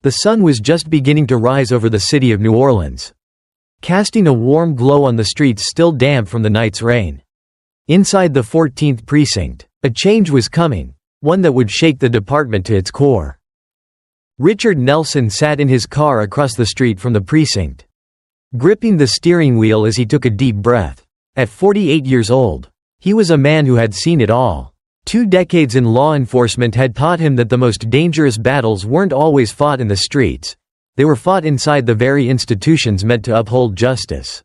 The sun was just beginning to rise over the city of New Orleans, casting a warm glow on the streets still damp from the night's rain. Inside the 14th precinct, a change was coming, one that would shake the department to its core. Richard Nelson sat in his car across the street from the precinct, gripping the steering wheel as he took a deep breath. At 48 years old, he was a man who had seen it all. 2 decades in law enforcement had taught him that the most dangerous battles weren't always fought in the streets, they were fought inside the very institutions meant to uphold justice.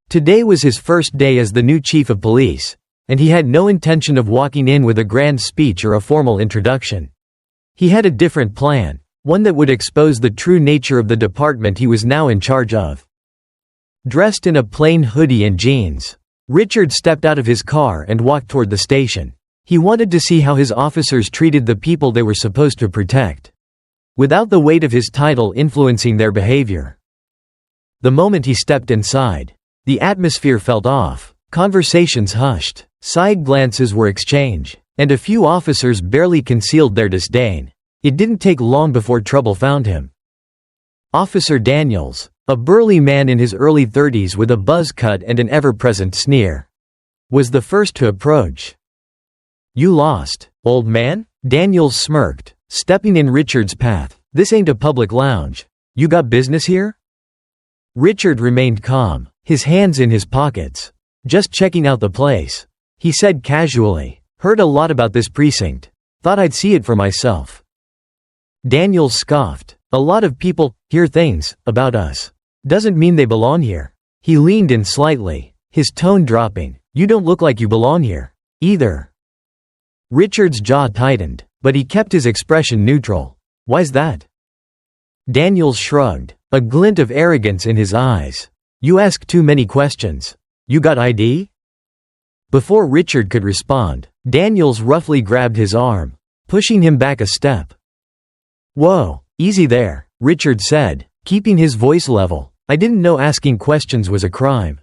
Today was his first day as the new chief of police, and he had no intention of walking in with a grand speech or a formal introduction. He had a different plan, one that would expose the true nature of the department he was now in charge of. Dressed in a plain hoodie and jeans, Richard stepped out of his car and walked toward the station. He wanted to see how his officers treated the people they were supposed to protect, without the weight of his title influencing their behavior. The moment he stepped inside, the atmosphere felt off, conversations hushed, side glances were exchanged, and a few officers barely concealed their disdain. It didn't take long before trouble found him. Officer Daniels, a burly man in his early 30s with a buzz cut and an ever-present sneer, was the first to approach. "You lost, old man?" Daniels smirked, stepping in Richard's path. "This ain't a public lounge. You got business here?" Richard remained calm, his hands in his pockets. "Just checking out the place," he said casually. "Heard a lot about this precinct. Thought I'd see it for myself." Daniels scoffed. "A lot of people hear things about us. Doesn't mean they belong here." He leaned in slightly, his tone dropping. "You don't look like you belong here, either." Richard's jaw tightened, but he kept his expression neutral. "Why's that?" Daniels shrugged, a glint of arrogance in his eyes. "You ask too many questions. You got ID?" Before Richard could respond, Daniels roughly grabbed his arm, pushing him back a step. "Whoa, easy there," Richard said, keeping his voice level. "I didn't know asking questions was a crime."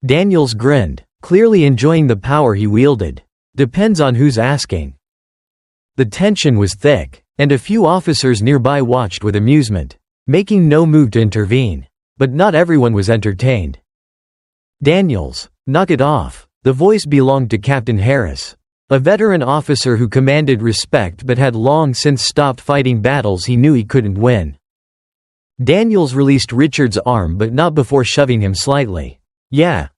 Daniels grinned, clearly enjoying the power he wielded. "Depends on who's asking." The tension was thick, and a few officers nearby watched with amusement, making no move to intervene. But not everyone was entertained. "Daniels, knock it off." The voice belonged to Captain Harris, a veteran officer who commanded respect but had long since stopped fighting battles he knew he couldn't win. Daniels released Richard's arm but not before shoving him slightly. Yeah,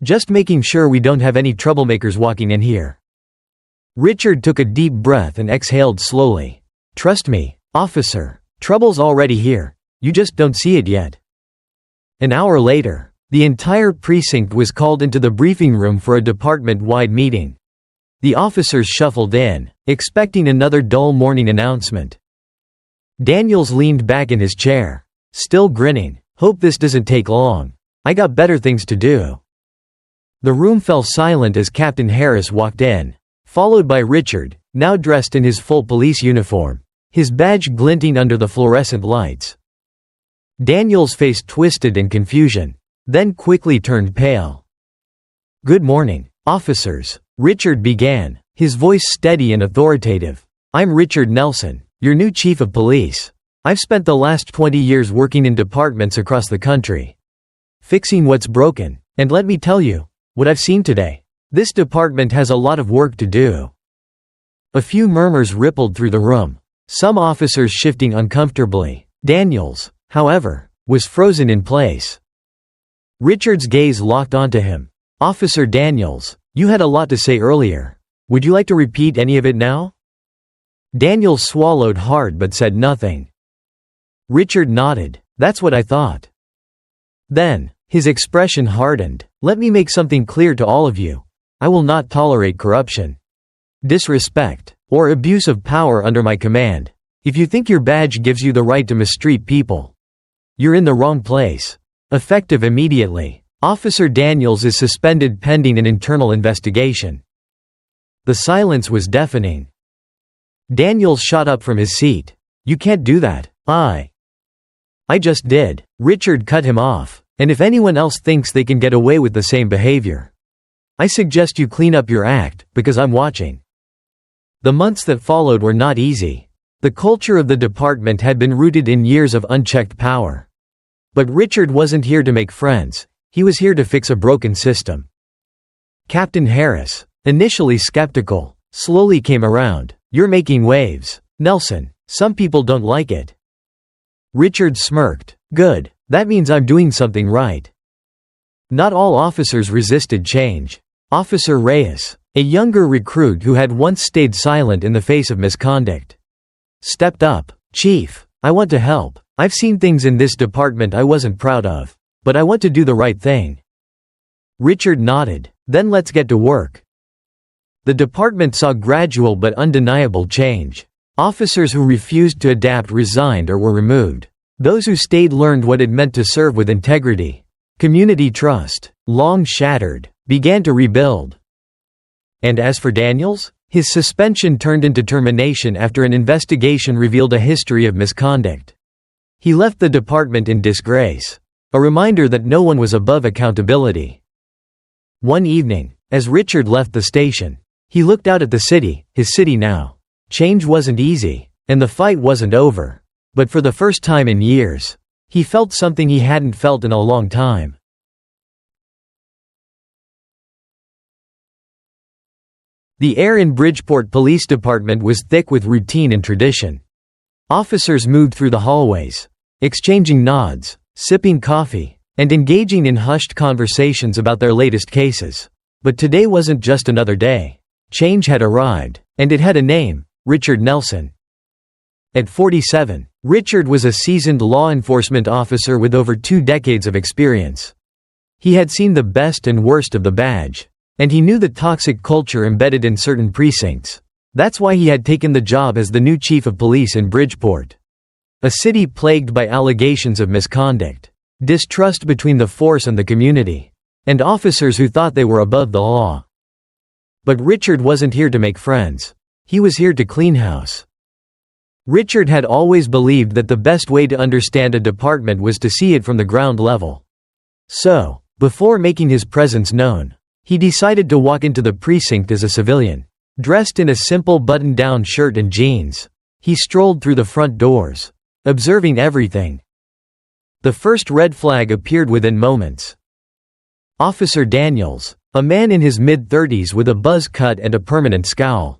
just making sure we don't have any troublemakers walking in here." Richard took a deep breath and exhaled slowly. "Trust me, officer, trouble's already here, you just don't see it yet." An hour later, the entire precinct was called into the briefing room for a department-wide meeting. The officers shuffled in, expecting another dull morning announcement. Daniels leaned back in his chair, still grinning. "Hope this doesn't take long. I got better things to do." The room fell silent as Captain Harris walked in, followed by Richard, now dressed in his full police uniform, his badge glinting under the fluorescent lights. Daniels' face twisted in confusion, then quickly turned pale. "Good morning, officers," Richard began, his voice steady and authoritative. "I'm Richard Nelson, your new chief of police. I've spent the last 20 years working in departments across the country, fixing what's broken, and let me tell you, what I've seen today. This department has a lot of work to do." A few murmurs rippled through the room, some officers shifting uncomfortably. Daniels, however, was frozen in place. Richard's gaze locked onto him. "Officer Daniels, you had a lot to say earlier. Would you like to repeat any of it now?" Daniels swallowed hard but said nothing. Richard nodded. "That's what I thought." Then, his expression hardened. "Let me make something clear to all of you. I will not tolerate corruption, disrespect, or abuse of power under my command. If you think your badge gives you the right to mistreat people, you're in the wrong place." Effective immediately, Officer Daniels is suspended pending an internal investigation. The silence was deafening. Daniels shot up from his seat. "You can't do that. I just did." Richard cut him off. "And if anyone else thinks they can get away with the same behavior, I suggest you clean up your act, because I'm watching." The months that followed were not easy. The culture of the department had been rooted in years of unchecked power. But Richard wasn't here to make friends, he was here to fix a broken system. Captain Harris, initially skeptical, slowly came around. "You're making waves, Nelson. Some people don't like it." Richard smirked. "Good, that means I'm doing something right." Not all officers resisted change. Officer Reyes, a younger recruit who had once stayed silent in the face of misconduct, stepped up. "Chief, I want to help. I've seen things in this department I wasn't proud of. But I want to do the right thing." Richard nodded. "Then let's get to work." The department saw gradual but undeniable change. Officers who refused to adapt resigned or were removed. Those who stayed learned what it meant to serve with integrity. Community trust, long shattered, began to rebuild. And as for Daniels, his suspension turned into termination after an investigation revealed a history of misconduct. He left the department in disgrace, a reminder that no one was above accountability. One evening, as Richard left the station, he looked out at the city, his city now. Change wasn't easy, and the fight wasn't over. But for the first time in years, he felt something he hadn't felt in a long time. The air in Bridgeport Police Department was thick with routine and tradition. Officers moved through the hallways, exchanging nods, sipping coffee, and engaging in hushed conversations about their latest cases. But today wasn't just another day. Change had arrived, and it had a name: Richard Nelson. At 47, Richard was a seasoned law enforcement officer with over 2 decades of experience. He had seen the best and worst of the badge, and he knew the toxic culture embedded in certain precincts. That's why he had taken the job as the new chief of police in Bridgeport, a city plagued by allegations of misconduct, distrust between the force and the community, and officers who thought they were above the law. But Richard wasn't here to make friends. He was here to clean house. Richard had always believed that the best way to understand a department was to see it from the ground level. So, before making his presence known, he decided to walk into the precinct as a civilian. Dressed in a simple button-down shirt and jeans, he strolled through the front doors, observing everything. The first red flag appeared within moments. Officer Daniels, a man in his mid-30s with a buzz cut and a permanent scowl,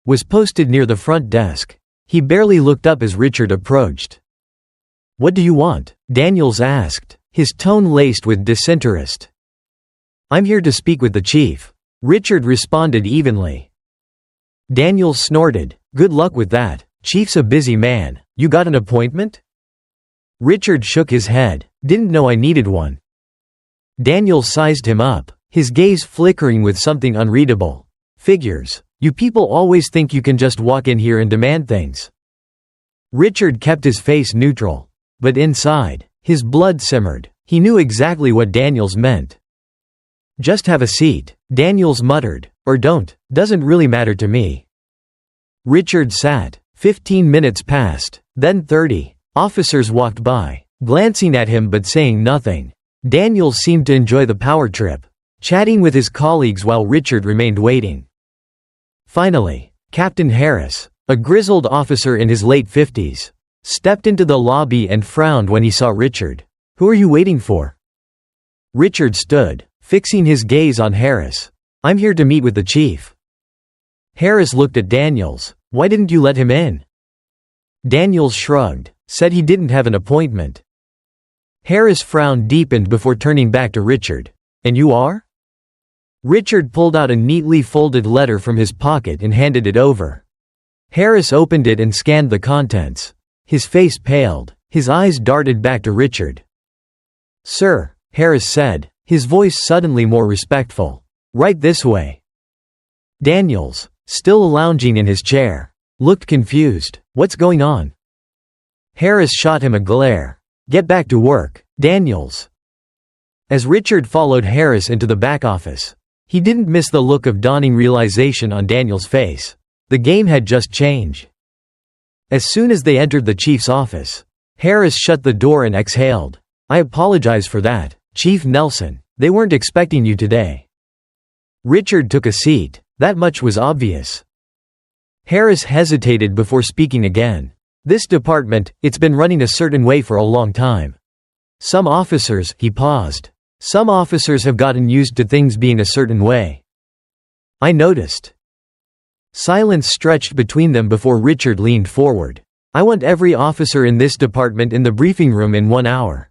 was posted near the front desk. He barely looked up as Richard approached. "What do you want?" Daniels asked, his tone laced with disinterest. "I'm here to speak with the chief," Richard responded evenly. Daniels snorted. "Good luck with that. Chief's a busy man. You got an appointment?" Richard shook his head. "Didn't know I needed one." Daniels sized him up, his gaze flickering with something unreadable. "Figures. You people always think you can just walk in here and demand things." Richard kept his face neutral. But inside, his blood simmered. He knew exactly what Daniels meant. "Just have a seat," Daniels muttered, "or don't, doesn't really matter to me." Richard sat. 15 minutes passed, then 30. Officers walked by, glancing at him but saying nothing. Daniels seemed to enjoy the power trip, chatting with his colleagues while Richard remained waiting. Finally, Captain Harris, a grizzled officer in his late 50s, stepped into the lobby and frowned when he saw Richard. "Who are you waiting for?" Richard stood, fixing his gaze on Harris. "I'm here to meet with the chief." Harris looked at Daniels. "Why didn't you let him in?" Daniels shrugged, said he didn't have an appointment. Harris' frown deepened before turning back to Richard. "And you are?" Richard pulled out a neatly folded letter from his pocket and handed it over. Harris opened it and scanned the contents. His face paled, his eyes darted back to Richard. "Sir," Harris said, his voice suddenly more respectful. "Right this way." Daniels, still lounging in his chair, looked confused. "What's going on?" Harris shot him a glare. "Get back to work, Daniels." As Richard followed Harris into the back office, he didn't miss the look of dawning realization on Daniels' face. The game had just changed. As soon as they entered the chief's office, Harris shut the door and exhaled. "I apologize for that, Chief Nelson. They weren't expecting you today." Richard took a seat. That much was obvious. Harris hesitated before speaking again. This department, it's been running a certain way for a long time. Some officers, he paused. Some officers have gotten used to things being a certain way. I noticed. Silence stretched between them before Richard leaned forward. I want every officer in this department in the briefing room in 1 hour.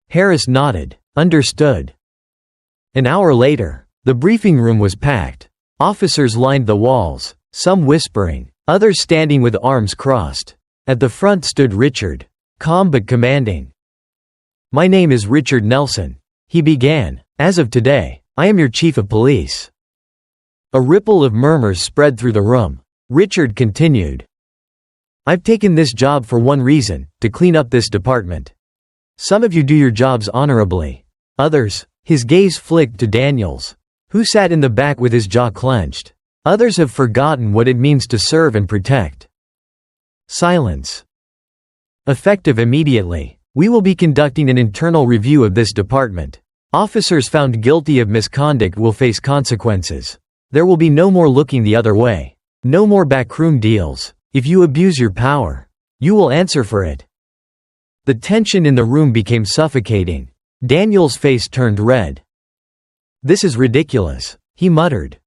Harris nodded. Understood. An hour later, the briefing room was packed. Officers lined the walls, some whispering, others standing with arms crossed. At the front stood Richard, calm but commanding. My name is Richard Nelson, he began. As of today, I am your chief of police. A ripple of murmurs spread through the room. Richard continued. I've taken this job for one reason, to clean up this department. Some of you do your jobs honorably. Others, his gaze flicked to Daniels, who sat in the back with his jaw clenched. Others have forgotten what it means to serve and protect. Silence. Effective immediately. We will be conducting an internal review of this department. Officers found guilty of misconduct will face consequences. There will be no more looking the other way. No more backroom deals. If you abuse your power, you will answer for it. The tension in the room became suffocating. Daniel's face turned red. This is ridiculous, he muttered.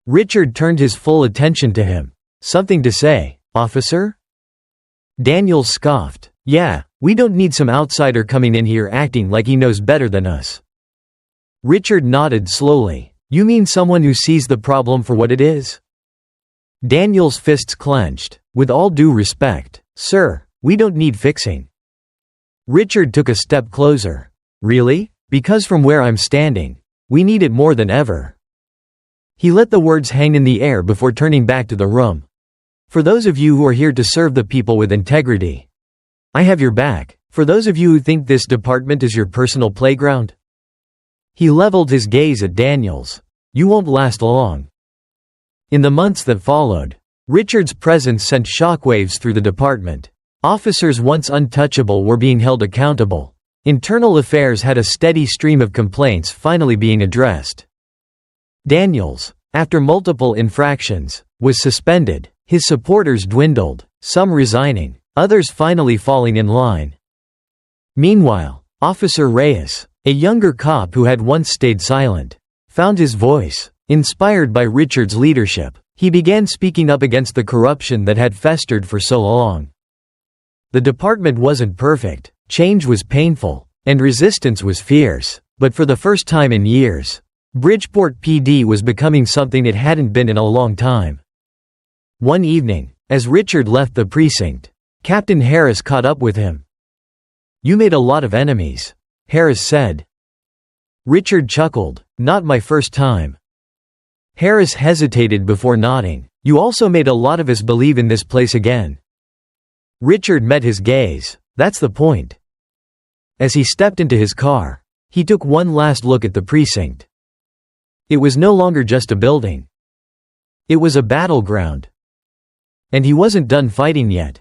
Richard turned his full attention to him. Something to say, officer? Daniels scoffed. Yeah, we don't need some outsider coming in here acting like he knows better than us. Richard nodded slowly. You mean someone who sees the problem for what it is? Daniel's fists clenched. With all due respect, sir, we don't need fixing. Richard took a step closer. Really? Because from where I'm standing, we need it more than ever. He let the words hang in the air before turning back to the room. For those of you who are here to serve the people with integrity, I have your back. For those of you who think this department is your personal playground, he leveled his gaze at Daniels. You won't last long. In the months that followed, Richard's presence sent shockwaves through the department. Officers once untouchable were being held accountable. Internal affairs had a steady stream of complaints finally being addressed. Daniels, after multiple infractions, was suspended. His supporters dwindled, some resigning, others finally falling in line. Meanwhile, Officer Reyes, a younger cop who had once stayed silent, found his voice. Inspired by Richard's leadership, he began speaking up against the corruption that had festered for so long. The department wasn't perfect, change was painful, and resistance was fierce, but for the first time in years, Bridgeport PD was becoming something it hadn't been in a long time. One evening, as Richard left the precinct, Captain Harris caught up with him. You made a lot of enemies, Harris said. Richard chuckled. Not my first time. Harris hesitated before nodding. You also made a lot of us believe in this place again. Richard met his gaze. That's the point. As he stepped into his car, he took one last look at the precinct. It was no longer just a building. It was a battleground. And he wasn't done fighting yet.